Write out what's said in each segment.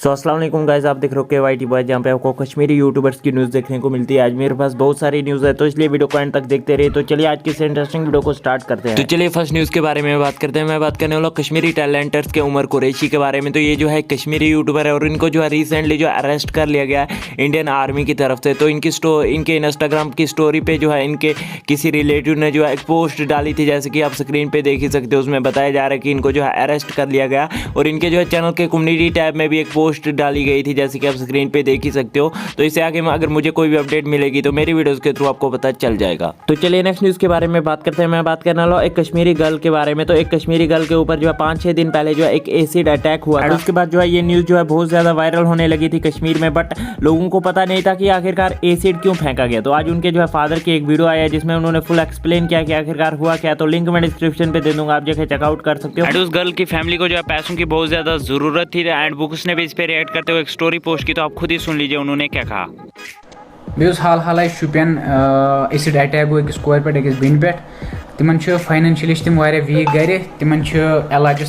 अस्सलाम वालेकुम गाइस, आप देख रहे हो KYT बॉय, जहाँ पे आपको कश्मीरी यूट्यूबर्स की न्यूज़ देखने को मिलती है। आज मेरे पास बहुत सारी न्यूज़ है, तो इसलिए वीडियो को एंड तक देखते रहिए। तो चलिए आज की इस इंटरेस्टिंग वीडियो को स्टार्ट करते हैं। तो चलिए फर्स्ट न्यूज़ के बारे में बात करते हैं। मैं बात करने वाला कश्मीरी टैलेंटर्स के उमर कुरैशी के बारे में। तो ये जो है कश्मीरी यूट्यूबर है और इनको जो है रिसेंटली जो अरेस्ट कर लिया गया है इंडियन आर्मी की तरफ से। तो इनके इंस्टाग्राम की स्टोरी पे जो है इनके किसी रिलेटिव ने जो है एक पोस्ट डाली थी, जैसे कि आप स्क्रीन पे देख ही सकते हो। उसमें बताया जा रहा है कि इनको जो है अरेस्ट कर लिया गया और इनके जो है चैनल के कम्युनिटी टैब में भी एक पोस्ट डाली गई थी, जैसे कि आप स्क्रीन पे देख ही सकते हो। तो इससे आगे अगर मुझे कोई भी अपडेट मिलेगी तो मेरी वीडियोस के थ्रू आपको पता चल जाएगा। तो चलिए नेक्स्ट न्यूज़ के बारे में बात करते हैं। मैं बात करने वाला हूं एक कश्मीरी गर्ल के बारे में। तो एक कश्मीरी गर्ल के ऊपर जो है 5-6 दिन पहले जो है एक एसिड अटैक हुआ था। उसके बाद जो है ये न्यूज़ जो है बहुत ज़्यादा वायरल होने लगी थी कश्मीर में, बट लोगों को पता नहीं था कि आखिरकार एसिड क्यों फेंका गया। तो आज उनके जो है फादर की एक वीडियो आया जिसमें उन्होंने फुल एक्सप्लेन किया कि आखिरकार हुआ क्या। तो लिंक मैं डिस्क्रिप्शन पे दे दूंगा, आप जाके चेकआउट कर सकते हो। एंड उस गर्ल की फैमिली को जो है पैसों की बहुत ज़्यादा ज़रूरत थी एंड बुक्स ने भी इस पर रिएक्ट करते हुए एक स्टोरी पोस्ट की। तो आप खुद ही सुन लीजिए उन्होंने क्या कहा। बेस हाल हाल शुपियन एसिड अटैक गो अकिस कोर पे अकिस बिन पे तिमन फाइनेंशियली तिम वारिया वीक गर तिमन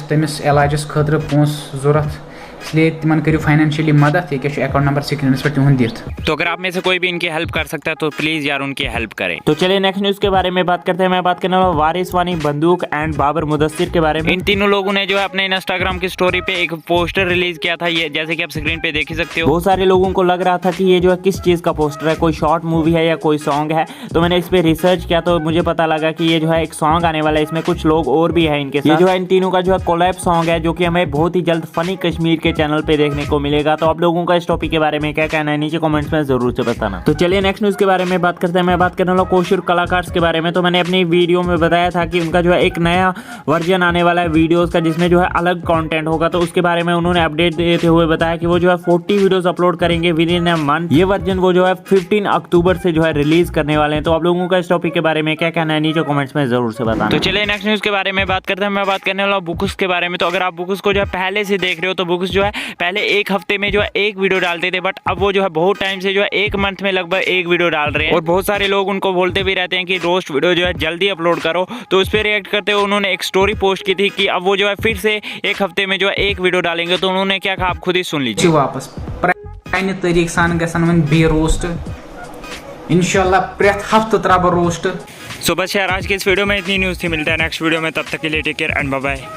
तमिस इलाजस खतर पोस जरूरत, इसलिए तिमन करियो फाइनेंशियली मदद। ये क्या अकाउंट नंबर स्क्रीन पर तुम दित। तो अगर आप में से कोई भी इनकी हेल्प कर सकता है तो प्लीज यार उनकी हेल्प करें। तो चलिए नेक्स्ट न्यूज़ के बारे में बात करते हैं। मैं बात करने वाला वारिस वानी बंदूक एंड बाबर मुदस्सिर के बारे में। इन तीनों लोगों ने जो है अपने इंस्टाग्राम की स्टोरी पे एक पोस्टर रिलीज किया था, ये जैसे कि आप स्क्रीन पे देख ही सकते हो। बहुत सारे लोगों को लग रहा था कि ये जो है किस चीज का पोस्टर है, कोई शॉर्ट मूवी है या कोई सॉन्ग है। तो मैंने इस पे रिसर्च किया तो मुझे पता लगा कि ये जो है एक सॉन्ग आने वाला है, इसमें कुछ लोग और भी है इनके साथ। ये जो है इन तीनों का जो है कोलैब सॉन्ग है, जो कि हमें बहुत ही जल्द फनी कश्मीर के चैनल पे देखने को मिलेगा। तो आप लोगों का इस टॉपिक के बारे में क्या कहना है नीचे कमेंट्स में जरूर से बताना। तो चलिए नेक्स्ट न्यूज़ के बारे में बात करते हैं। मैं बात करने वाला कोशुर कलाकार के बारे में। तो मैंने अपनी वीडियो में बताया था कि उनका जो है एक नया वर्जन आने वाला है वीडियोस का, जिसमें जो है अलग कंटेंट होगा। तो उसके बारे में उन्होंने अपडेट देते हुए बताया कि वो जो है 40 वीडियोस अपलोड करेंगे विद इन अ मंथ। ये वर्जन वो जो है 15 अक्टूबर से जो है रिलीज करने वाले हैं। तो आप लोगों का इस टॉपिक के बारे में क्या कहना है नीचे कमेंट्स में जरूर से बताना। तो चलिए नेक्स्ट न्यूज़ के बारे में बात करते हैं। मैं बात करने वाला बुक्स के बारे में। तो अगर आप बुक्स को जो है पहले से देख रहे हो तो बुक्स जो है पहले एक हफ्ते में जो है एक वीडियो डालते थे, बट अब वो जो है बहुत टाइम से जो है एक मंथ में लगभग एक वीडियो डाल रहे हैं। और बहुत सारे लोग उनको बोलते भी रहते हैं कि रोस्ट वीडियो जो है जल्दी अपलोड करो। तो उस पर रिएक्ट करते हुए उन्होंने एक स्टोरी पोस्ट की थी कि अब वो जो है फिर से एक हफ्ते में जो है एक वीडियो डालेंगे। तो उन्होंने क्या कहा आप खुद ही सुन लीजिए। वापस प्राने तरीक सान गसन बे रोस्ट इंशाल्लाह प्रत हफ्ते त्रब रोस्ट। सो बस यार आज की इस वीडियो में इतनी न्यूज़ थी। मिलता है नेक्स्ट वीडियो में, तब तक के लिए take care and bye bye.